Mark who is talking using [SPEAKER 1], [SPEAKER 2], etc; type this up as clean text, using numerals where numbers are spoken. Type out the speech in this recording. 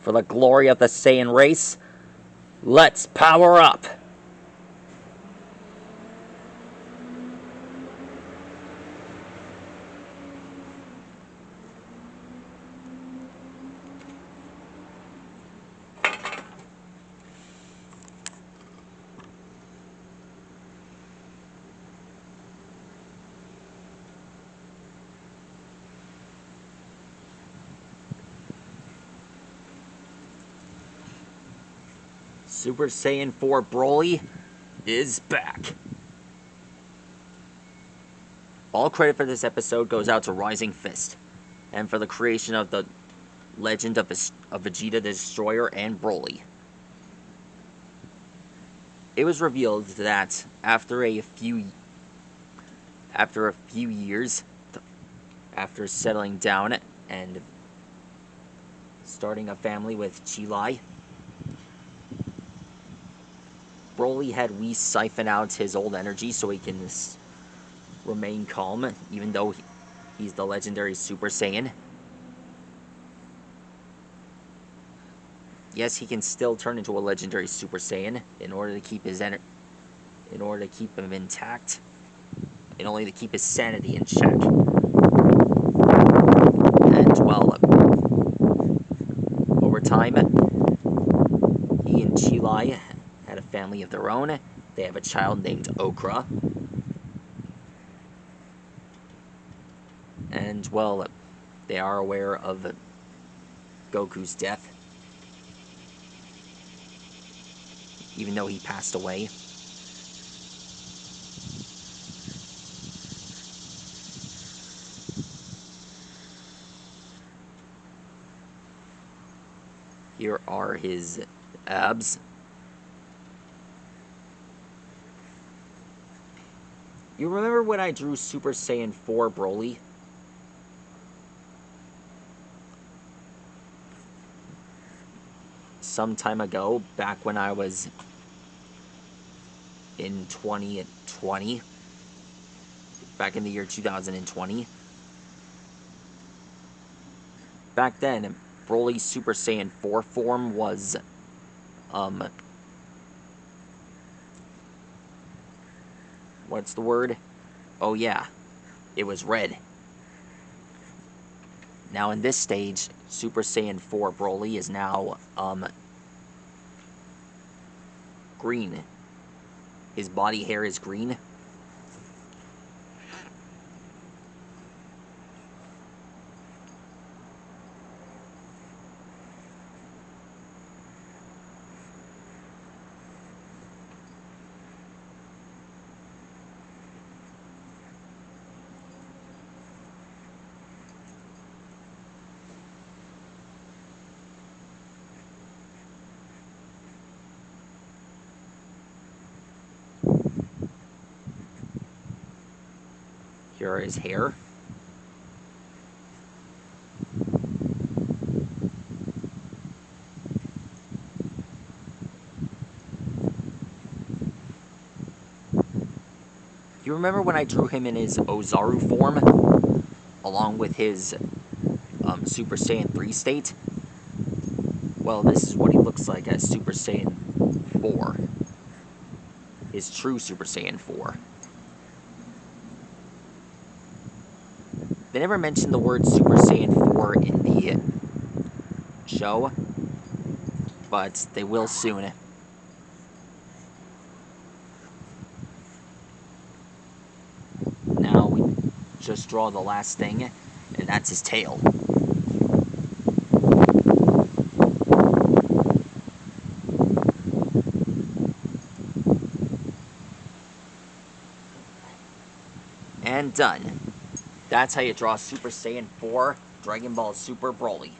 [SPEAKER 1] For the glory of the Saiyan race, let's power up! Super Saiyan 4 Broly is back. All credit for this episode goes out to Rising Fist, and for the creation of the legend of Vegeta the Destroyer and Broly. It was revealed that after a few years, after settling down and starting a family with Chi-Lai, Broly had Whis siphon out his old energy so he can remain calm, even though he's the legendary Super Saiyan. Yes, he can still turn into a legendary Super Saiyan in order to keep his in order to keep him intact, and only to keep his sanity in check. And well, over time, he and Chi-Lai had a family of their own. They have a child named Okra. And, well, they are aware of Goku's death, even though he passed away. Here are his abs. You remember when I drew Super Saiyan 4 Broly? Some time ago, back when I was in 2020, back in the year 2020. Back then, Broly's Super Saiyan 4 form was, what's the word? Oh yeah, it was red. Now in this stage, Super Saiyan 4 Broly is now, green. His body hair is green. Here are his hair. You remember when I drew him in his Ozaru form, along with his Super Saiyan 3 state? Well, this is what he looks like as Super Saiyan 4. His true Super Saiyan 4. They never mentioned the word Super Saiyan 4 in the show, but they will soon. Now we just draw the last thing, and that's his tail. And done. That's how you draw Super Saiyan 4 Dragon Ball Super Broly.